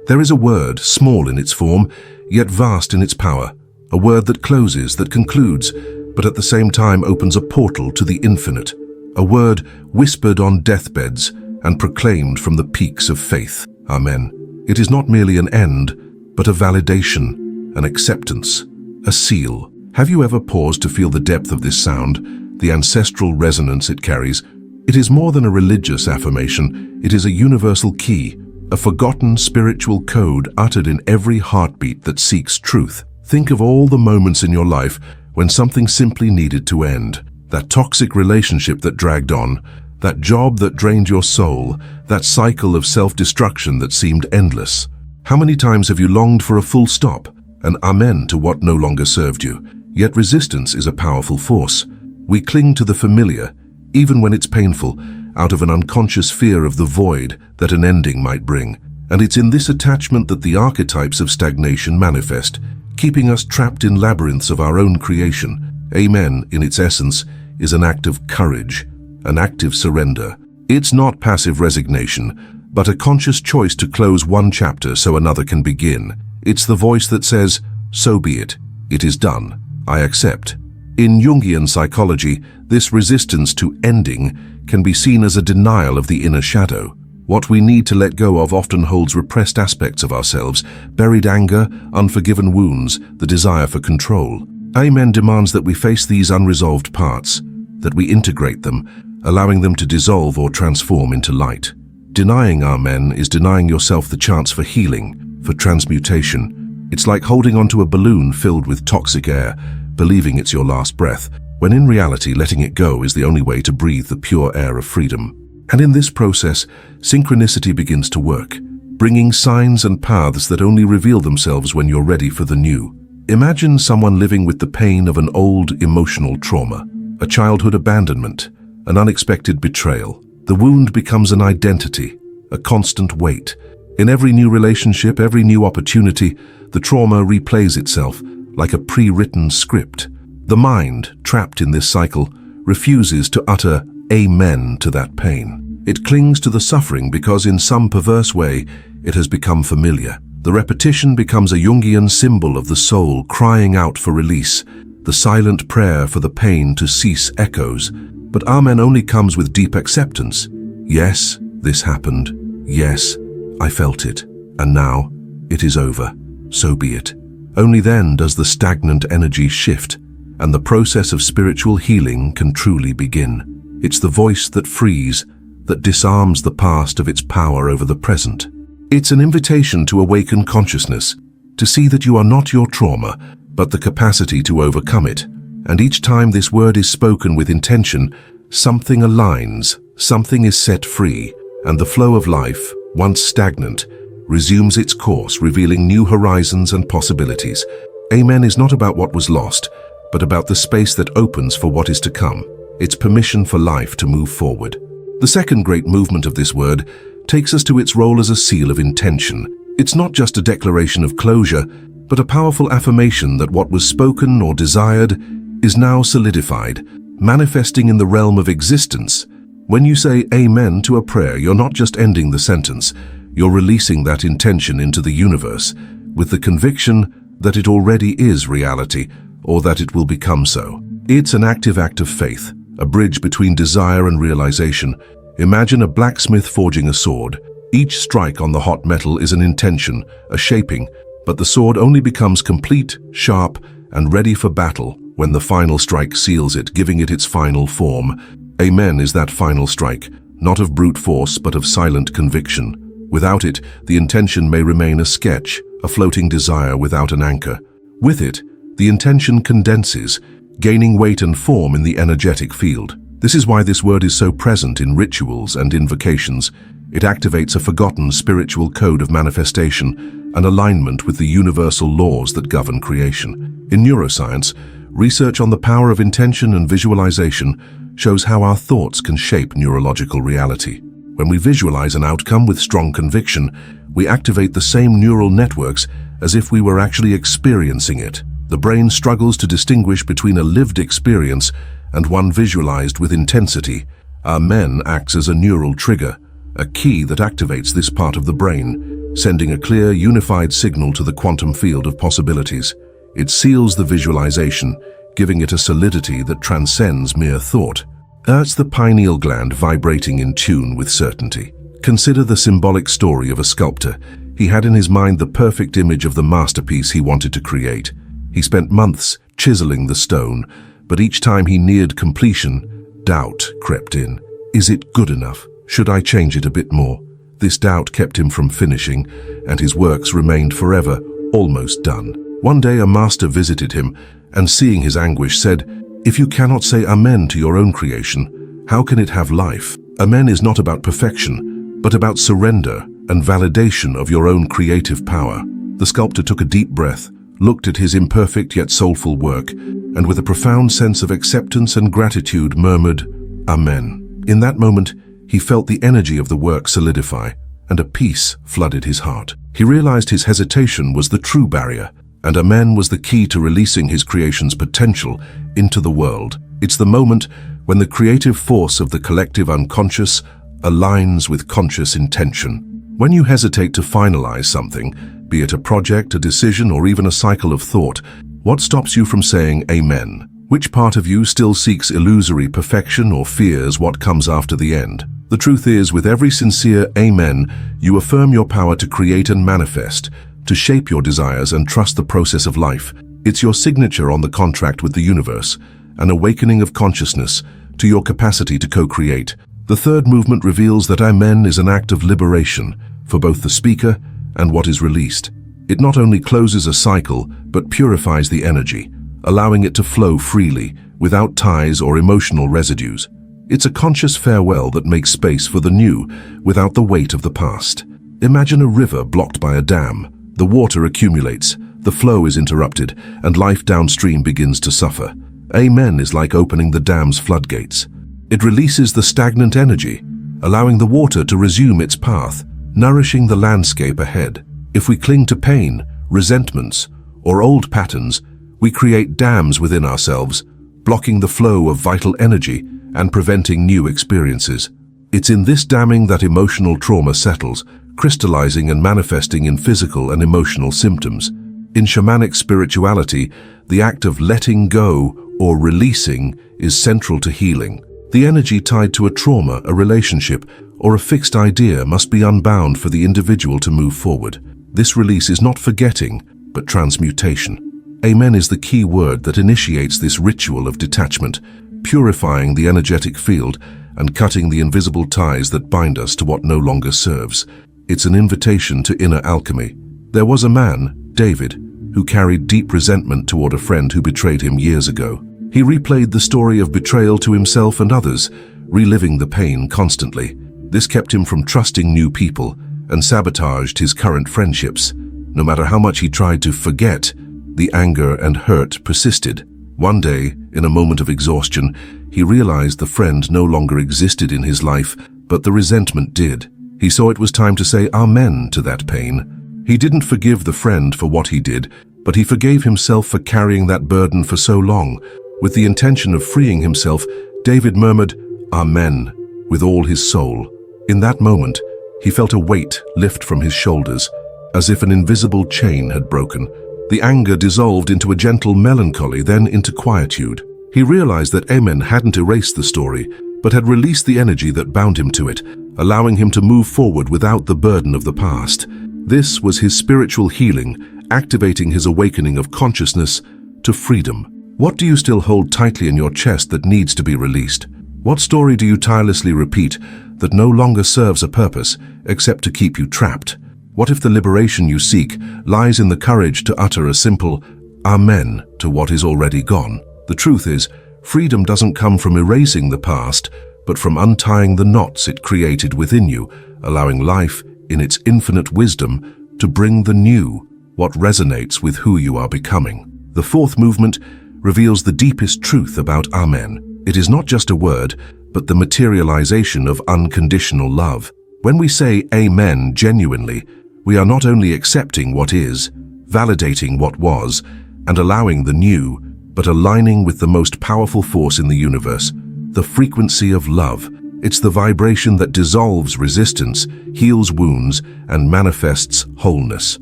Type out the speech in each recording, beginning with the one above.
There is a word, small in its form, yet vast in its power, a word that closes, that concludes, but at the same time opens a portal to the infinite, a word whispered on deathbeds and proclaimed from the peaks of faith. Amen. It is not merely an end, but a validation, an acceptance, a seal. Have you ever paused to feel the depth of this sound, the ancestral resonance it carries? It is more than a religious affirmation. It is a universal key, a forgotten spiritual code uttered in every heartbeat that seeks truth. Think of all the moments in your life when something simply needed to end. That toxic relationship that dragged on, that job that drained your soul, that cycle of self-destruction that seemed endless. How many times have you longed for a full stop, an amen to what no longer served you? Yet resistance is a powerful force. We cling to the familiar, even when it's painful, out of an unconscious fear of the void that an ending might bring. And it's in this attachment that the archetypes of stagnation manifest, keeping us trapped in labyrinths of our own creation. Amen, in its essence, is an act of courage, an active surrender. It's not passive resignation, but a conscious choice to close one chapter so another can begin. It's the voice that says, "So be it. It is done. I accept." In Jungian psychology, this resistance to ending can be seen as a denial of the inner shadow. What we need to let go of often holds repressed aspects of ourselves, buried anger, unforgiven wounds, the desire for control. Amen demands that we face these unresolved parts, that we integrate them, allowing them to dissolve or transform into light. Denying Amen is denying yourself the chance for healing, for transmutation. It's like holding onto a balloon filled with toxic air, believing it's your last breath, when in reality letting it go is the only way to breathe the pure air of freedom. And in this process, synchronicity begins to work, bringing signs and paths that only reveal themselves when you're ready for the new. Imagine someone living with the pain of an old emotional trauma, a childhood abandonment, an unexpected betrayal. The wound becomes an identity, a constant weight. In every new relationship, every new opportunity, the trauma replays itself like a pre-written script. The mind, trapped in this cycle, refuses to utter amen to that pain. It clings to the suffering because in some perverse way, it has become familiar. The repetition becomes a Jungian symbol of the soul crying out for release. The silent prayer for the pain to cease echoes. But amen only comes with deep acceptance. Yes, this happened. Yes, I felt it. And now, it is over. So be it. Only then does the stagnant energy shift, and the process of spiritual healing can truly begin. It's the voice that frees, that disarms the past of its power over the present. It's an invitation to awaken consciousness, to see that you are not your trauma, but the capacity to overcome it. And each time this word is spoken with intention, something aligns, something is set free, and the flow of life, once stagnant, resumes its course, revealing new horizons and possibilities. Amen is not about what was lost, but about the space that opens for what is to come. It's permission for life to move forward. The second great movement of this word takes us to its role as a seal of intention. It's not just a declaration of closure, but a powerful affirmation that what was spoken or desired is now solidified, manifesting in the realm of existence. When you say amen to a prayer, you're not just ending the sentence, you're releasing that intention into the universe, with the conviction that it already is reality, or that it will become so. It's an active act of faith, a bridge between desire and realization. Imagine a blacksmith forging a sword. Each strike on the hot metal is an intention, a shaping, but the sword only becomes complete, sharp, and ready for battle when the final strike seals it, giving it its final form. Amen is that final strike, not of brute force, but of silent conviction. Without it, the intention may remain a sketch, a floating desire without an anchor. With it, the intention condenses, gaining weight and form in the energetic field. This is why this word is so present in rituals and invocations. It activates a forgotten spiritual code of manifestation, an alignment with the universal laws that govern creation. In neuroscience, research on the power of intention and visualization shows how our thoughts can shape neurological reality. When we visualize an outcome with strong conviction, we activate the same neural networks as if we were actually experiencing it. The brain struggles to distinguish between a lived experience and one visualized with intensity. Amen acts as a neural trigger, a key that activates this part of the brain, sending a clear, unified signal to the quantum field of possibilities. It seals the visualization, giving it a solidity that transcends mere thought. That's the pineal gland vibrating in tune with certainty. Consider the symbolic story of a sculptor. He had in his mind the perfect image of the masterpiece he wanted to create. He spent months chiseling the stone, but each time he neared completion, doubt crept in. Is it good enough? Should I change it a bit more? This doubt kept him from finishing, and his works remained forever almost done. One day a master visited him, and seeing his anguish said, "If you cannot say Amen to your own creation, how can it have life?" Amen is not about perfection, but about surrender and validation of your own creative power. The sculptor took a deep breath, looked at his imperfect yet soulful work, and with a profound sense of acceptance and gratitude murmured, "Amen." In that moment, he felt the energy of the work solidify, and a peace flooded his heart. He realized his hesitation was the true barrier, and Amen was the key to releasing his creation's potential into the world. It's the moment when the creative force of the collective unconscious aligns with conscious intention. When you hesitate to finalize something, be it a project, a decision, or even a cycle of thought, what stops you from saying Amen? Which part of you still seeks illusory perfection or fears what comes after the end? The truth is, with every sincere Amen, you affirm your power to create and manifest, to shape your desires and trust the process of life. It's your signature on the contract with the universe, an awakening of consciousness to your capacity to co-create. The third movement reveals that Amen is an act of liberation for both the speaker and what is released. It not only closes a cycle, but purifies the energy, allowing it to flow freely, without ties or emotional residues. It's a conscious farewell that makes space for the new, without the weight of the past. Imagine a river blocked by a dam. The water accumulates, the flow is interrupted, and life downstream begins to suffer. Amen is like opening the dam's floodgates. It releases the stagnant energy, allowing the water to resume its path, nourishing the landscape ahead. If we cling to pain, resentments, or old patterns, we create dams within ourselves, blocking the flow of vital energy and preventing new experiences. It's in this damming that emotional trauma settles, crystallizing and manifesting in physical and emotional symptoms. In shamanic spirituality, the act of letting go or releasing is central to healing. The energy tied to a trauma, a relationship, or a fixed idea must be unbound for the individual to move forward. This release is not forgetting, but transmutation. Amen is the key word that initiates this ritual of detachment, purifying the energetic field and cutting the invisible ties that bind us to what no longer serves. It's an invitation to inner alchemy. There was a man, David, who carried deep resentment toward a friend who betrayed him years ago. He replayed the story of betrayal to himself and others, reliving the pain constantly. This kept him from trusting new people and sabotaged his current friendships. No matter how much he tried to forget, the anger and hurt persisted. One day, in a moment of exhaustion, he realized the friend no longer existed in his life, but the resentment did. He saw it was time to say Amen to that pain. He didn't forgive the friend for what he did, but he forgave himself for carrying that burden for so long. With the intention of freeing himself, David murmured, Amen, with all his soul. In that moment, he felt a weight lift from his shoulders, as if an invisible chain had broken. The anger dissolved into a gentle melancholy, then into quietude. He realized that Amen hadn't erased the story, but had released the energy that bound him to it, allowing him to move forward without the burden of the past. This was his spiritual healing, activating his awakening of consciousness to freedom. What do you still hold tightly in your chest that needs to be released? What story do you tirelessly repeat that no longer serves a purpose except to keep you trapped? What if the liberation you seek lies in the courage to utter a simple Amen to what is already gone? The truth is, freedom doesn't come from erasing the past, but from untying the knots it created within you, allowing life, in its infinite wisdom, to bring the new, what resonates with who you are becoming. The fourth movement reveals the deepest truth about Amen. It is not just a word, but the materialization of unconditional love. When we say Amen genuinely, we are not only accepting what is, validating what was, and allowing the new, but aligning with the most powerful force in the universe, the frequency of love. It's the vibration that dissolves resistance, heals wounds, and manifests wholeness.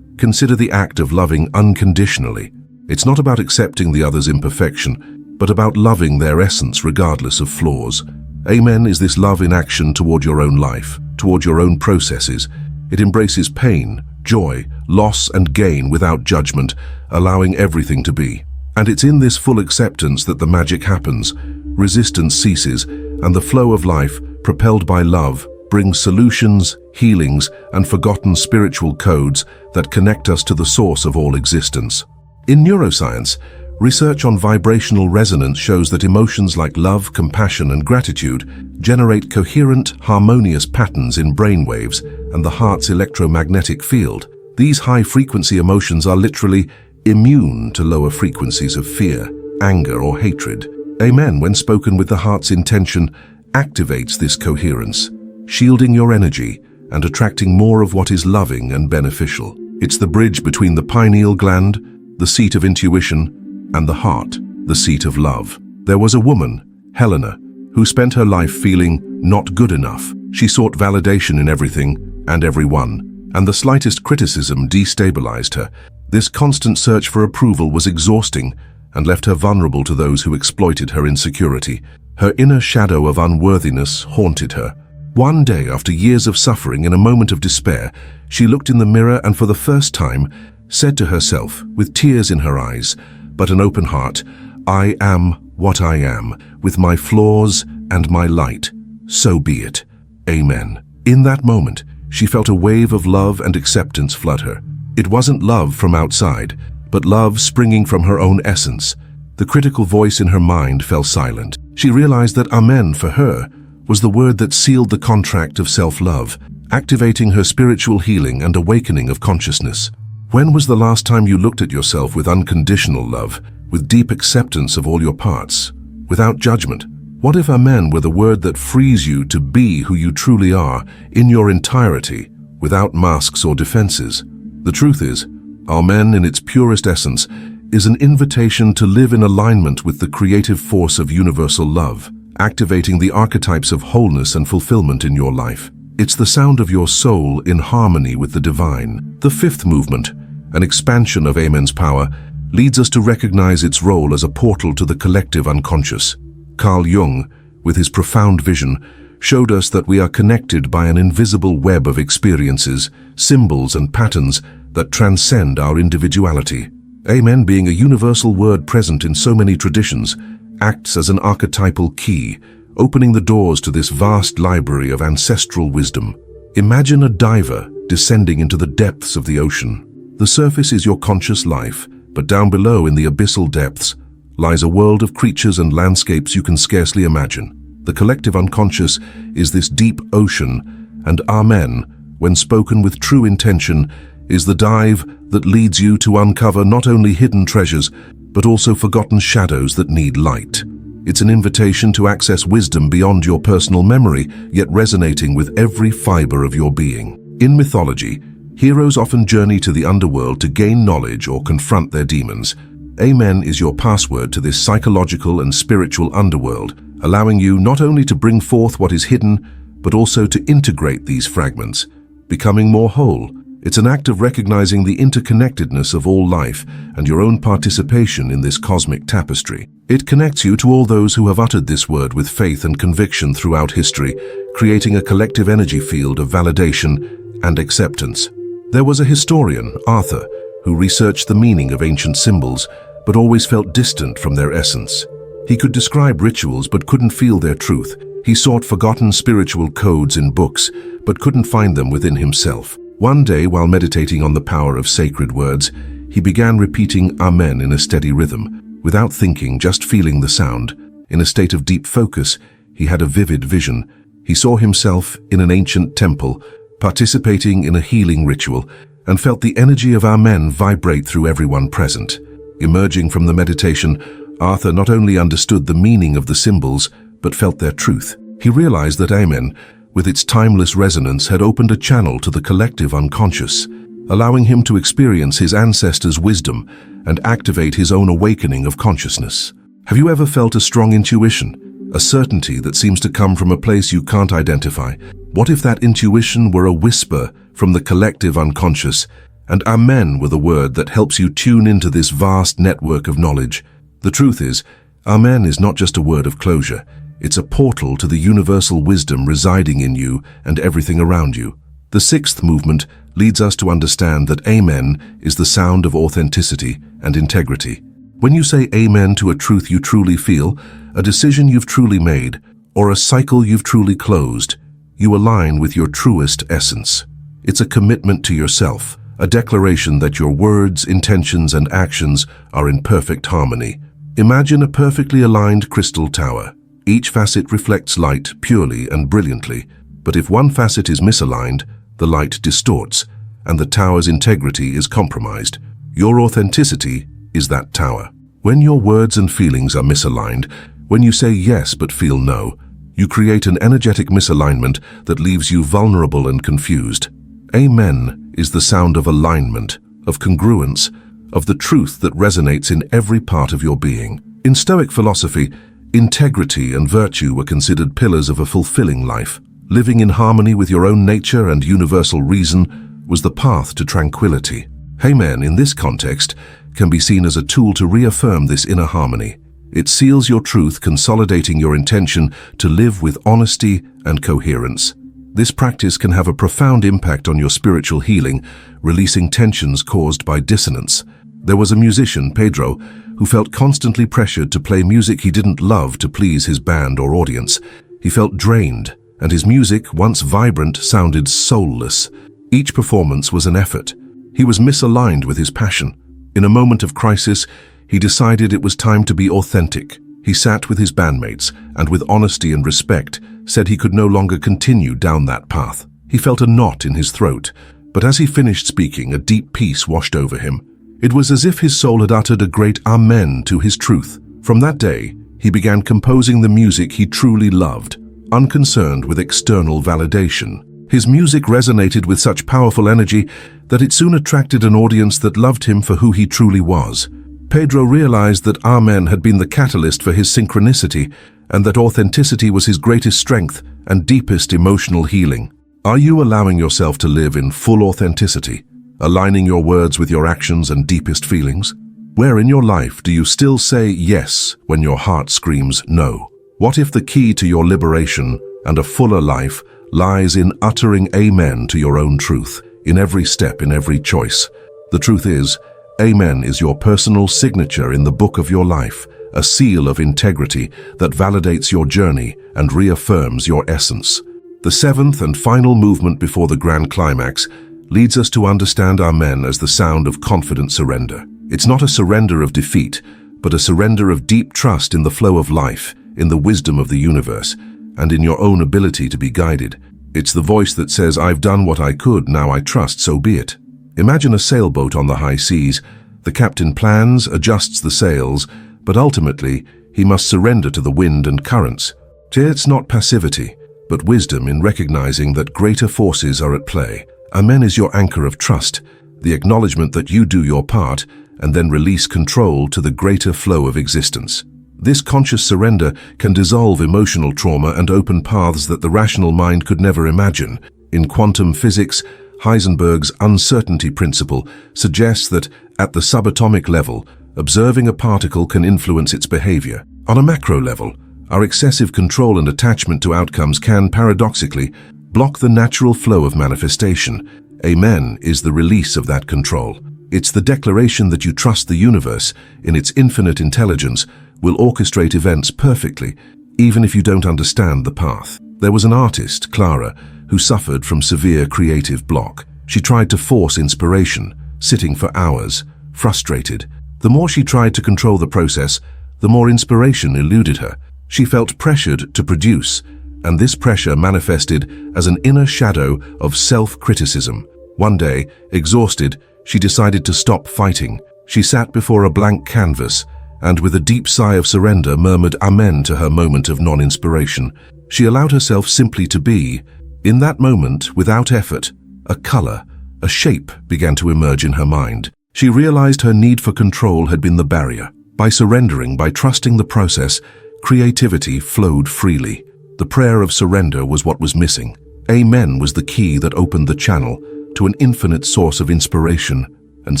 Consider the act of loving unconditionally. It's not about accepting the other's imperfection, but about loving their essence regardless of flaws. Amen is this love in action toward your own life, toward your own processes. It embraces pain, joy, loss, and gain without judgment, allowing everything to be. And it's in this full acceptance that the magic happens. Resistance ceases, and the flow of life, propelled by love, brings solutions, healings, and forgotten spiritual codes that connect us to the source of all existence. In neuroscience, research on vibrational resonance shows that emotions like love, compassion, and gratitude generate coherent, harmonious patterns in brainwaves and the heart's electromagnetic field. These high-frequency emotions are literally immune to lower frequencies of fear, anger, or hatred. Amen, when spoken with the heart's intention, activates this coherence, shielding your energy and attracting more of what is loving and beneficial. It's the bridge between the pineal gland, the seat of intuition, and the heart, the seat of love. There was a woman, Helena, who spent her life feeling not good enough. She sought validation in everything and everyone, and the slightest criticism destabilized her. This constant search for approval was exhausting and left her vulnerable to those who exploited her insecurity. Her inner shadow of unworthiness haunted her. One day, after years of suffering, in a moment of despair, she looked in the mirror and for the first time said to herself, with tears in her eyes, but an open heart, "I am what I am, with my flaws and my light. So be it. Amen." In that moment, she felt a wave of love and acceptance flood her. It wasn't love from outside, but love springing from her own essence. The critical voice in her mind fell silent. She realized that Amen, for her, was the word that sealed the contract of self-love, activating her spiritual healing and awakening of consciousness. When was the last time you looked at yourself with unconditional love, with deep acceptance of all your parts, without judgment? What if Amen were the word that frees you to be who you truly are, in your entirety, without masks or defenses? The truth is, Amen in its purest essence is an invitation to live in alignment with the creative force of universal love, activating the archetypes of wholeness and fulfillment in your life. It's the sound of your soul in harmony with the divine. The fifth movement, an expansion of Amen's power, leads us to recognize its role as a portal to the collective unconscious. Carl Jung, with his profound vision, showed us that we are connected by an invisible web of experiences, symbols, and patterns that transcend our individuality. Amen, being a universal word present in so many traditions, acts as an archetypal key, opening the doors to this vast library of ancestral wisdom. Imagine a diver descending into the depths of the ocean. The surface is your conscious life, but down below in the abyssal depths lies a world of creatures and landscapes you can scarcely imagine. The collective unconscious is this deep ocean, and Amen, when spoken with true intention, is the dive that leads you to uncover not only hidden treasures, but also forgotten shadows that need light. It's an invitation to access wisdom beyond your personal memory, yet resonating with every fiber of your being. In mythology, heroes often journey to the underworld to gain knowledge or confront their demons. Amen is your password to this psychological and spiritual underworld, allowing you not only to bring forth what is hidden, but also to integrate these fragments, becoming more whole. It's an act of recognizing the interconnectedness of all life and your own participation in this cosmic tapestry. It connects you to all those who have uttered this word with faith and conviction throughout history, creating a collective energy field of validation and acceptance. There was a historian, Arthur, who researched the meaning of ancient symbols, but always felt distant from their essence. He could describe rituals but couldn't feel their truth. He sought forgotten spiritual codes in books, but couldn't find them within himself. One day, while meditating on the power of sacred words, he began repeating Amen in a steady rhythm, without thinking, just feeling the sound. In a state of deep focus, he had a vivid vision. He saw himself in an ancient temple, participating in a healing ritual, and felt the energy of Amen vibrate through everyone present. Emerging from the meditation, Arthur not only understood the meaning of the symbols, but felt their truth. He realized that Amen, with its timeless resonance, had opened a channel to the collective unconscious, allowing him to experience his ancestors' wisdom and activate his own awakening of consciousness. Have you ever felt a strong intuition, a certainty that seems to come from a place you can't identify. What if that intuition were a whisper from the collective unconscious, and Amen were the word that helps you tune into this vast network of knowledge? The truth is, Amen is not just a word of closure. It's a portal to the universal wisdom residing in you and everything around you. The sixth movement leads us to understand that Amen is the sound of authenticity and integrity. When you say Amen to a truth you truly feel, a decision you've truly made, or a cycle you've truly closed, you align with your truest essence. It's a commitment to yourself, a declaration that your words, intentions, and actions are in perfect harmony. Imagine a perfectly aligned crystal tower. Each facet reflects light purely and brilliantly, but if one facet is misaligned, the light distorts, and the tower's integrity is compromised. Your authenticity is that tower. When your words and feelings are misaligned, when you say yes but feel no, you create an energetic misalignment that leaves you vulnerable and confused. Amen is the sound of alignment, of congruence, of the truth that resonates in every part of your being. In Stoic philosophy, integrity and virtue were considered pillars of a fulfilling life. Living in harmony with your own nature and universal reason was the path to tranquility. Amen, in this context, can be seen as a tool to reaffirm this inner harmony. It seals your truth, consolidating your intention to live with honesty and coherence. This practice can have a profound impact on your spiritual healing, releasing tensions caused by dissonance. There was a musician, Pedro, who felt constantly pressured to play music he didn't love to please his band or audience. He felt drained, and his music, once vibrant, sounded soulless. Each performance was an effort. He was misaligned with his passion. In a moment of crisis, he decided it was time to be authentic. He sat with his bandmates and with honesty and respect said he could no longer continue down that path. He felt a knot in his throat, but as he finished speaking, a deep peace washed over him. It was as if his soul had uttered a great amen to his truth. From that day, he began composing the music he truly loved, unconcerned with external validation. His music resonated with such powerful energy that it soon attracted an audience that loved him for who he truly was. Pedro realized that Amen had been the catalyst for his synchronicity, and that authenticity was his greatest strength and deepest emotional healing. Are you allowing yourself to live in full authenticity, aligning your words with your actions and deepest feelings? Where in your life do you still say yes when your heart screams no? What if the key to your liberation and a fuller life lies in uttering Amen to your own truth, in every step, in every choice? The truth is, Amen is your personal signature in the book of your life, a seal of integrity that validates your journey and reaffirms your essence. The seventh and final movement before the grand climax leads us to understand Amen as the sound of confident surrender. It's not a surrender of defeat, but a surrender of deep trust in the flow of life, in the wisdom of the universe, and in your own ability to be guided. It's the voice that says, "I've done what I could, now I trust, so be it." Imagine a sailboat on the high seas. The captain plans, adjusts the sails, but ultimately, he must surrender to the wind and currents. It's not passivity, but wisdom in recognizing that greater forces are at play. Amen is your anchor of trust, the acknowledgement that you do your part, and then release control to the greater flow of existence. This conscious surrender can dissolve emotional trauma and open paths that the rational mind could never imagine. In quantum physics, Heisenberg's uncertainty principle suggests that, at the subatomic level, observing a particle can influence its behavior. On a macro level, our excessive control and attachment to outcomes can, paradoxically, block the natural flow of manifestation. Amen is the release of that control. It's the declaration that you trust the universe, in its infinite intelligence, will orchestrate events perfectly, even if you don't understand the path. There was an artist, Clara, who suffered from severe creative block. She tried to force inspiration, sitting for hours, frustrated. The more she tried to control the process, the more inspiration eluded her. She felt pressured to produce, and this pressure manifested as an inner shadow of self-criticism. One day, exhausted, she decided to stop fighting. She sat before a blank canvas, and with a deep sigh of surrender murmured Amen to her moment of non-inspiration. She allowed herself simply to be. In that moment, without effort, a color, a shape began to emerge in her mind. She realized her need for control had been the barrier. By surrendering, by trusting the process, Creativity flowed freely. The prayer of surrender was what was missing. Amen was the key that opened the channel to an infinite source of inspiration and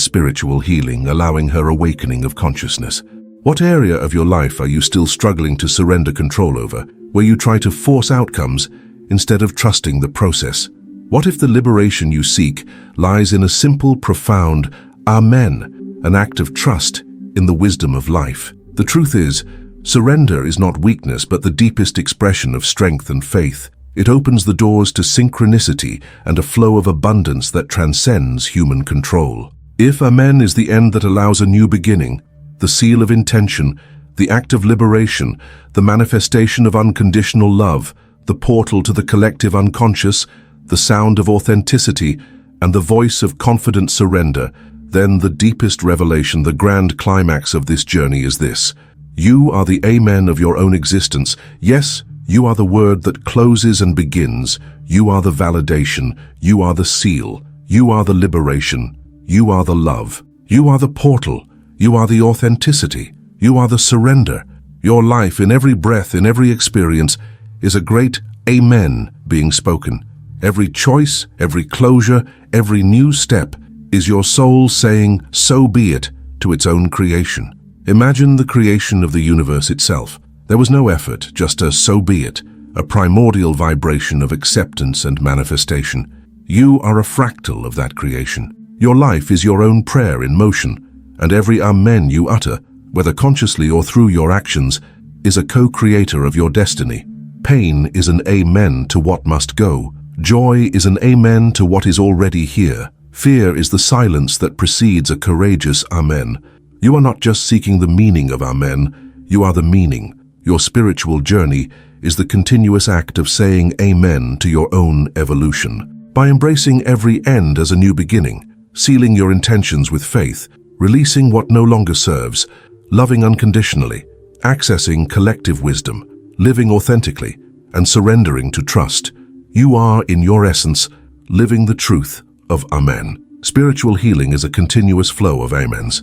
spiritual healing, allowing her awakening of consciousness. What area of your life are you still struggling to surrender control over, where you try to force outcomes instead of trusting the process? What if the liberation you seek lies in a simple, profound Amen, an act of trust in the wisdom of life? The truth is, surrender is not weakness but the deepest expression of strength and faith. It opens the doors to synchronicity and a flow of abundance that transcends human control. If Amen is the end that allows a new beginning, the seal of intention, the act of liberation, the manifestation of unconditional love, the portal to the collective unconscious, the sound of authenticity, and the voice of confident surrender, then the deepest revelation, the grand climax of this journey is this: you are the Amen of your own existence. Yes, you are the word that closes and begins. You are the validation. You are the seal. You are the liberation. You are the love. You are the portal. You are the authenticity. You are the surrender. Your life, in every breath, in every experience, is a great Amen being spoken. Every choice, every closure, every new step is your soul saying, "So be it," to its own creation. Imagine the creation of the universe itself. There was no effort, just a "so be it," a primordial vibration of acceptance and manifestation. You are a fractal of that creation. Your life is your own prayer in motion, and every Amen you utter, whether consciously or through your actions, is a co-creator of your destiny. Pain is an Amen to what must go. Joy is an Amen to what is already here. Fear is the silence that precedes a courageous Amen. You are not just seeking the meaning of Amen, you are the meaning. Your spiritual journey is the continuous act of saying Amen to your own evolution. By embracing every end as a new beginning, sealing your intentions with faith, releasing what no longer serves, loving unconditionally, accessing collective wisdom, living authentically, and surrendering to trust, you are, in your essence, living the truth of Amen. Spiritual healing is a continuous flow of Amens.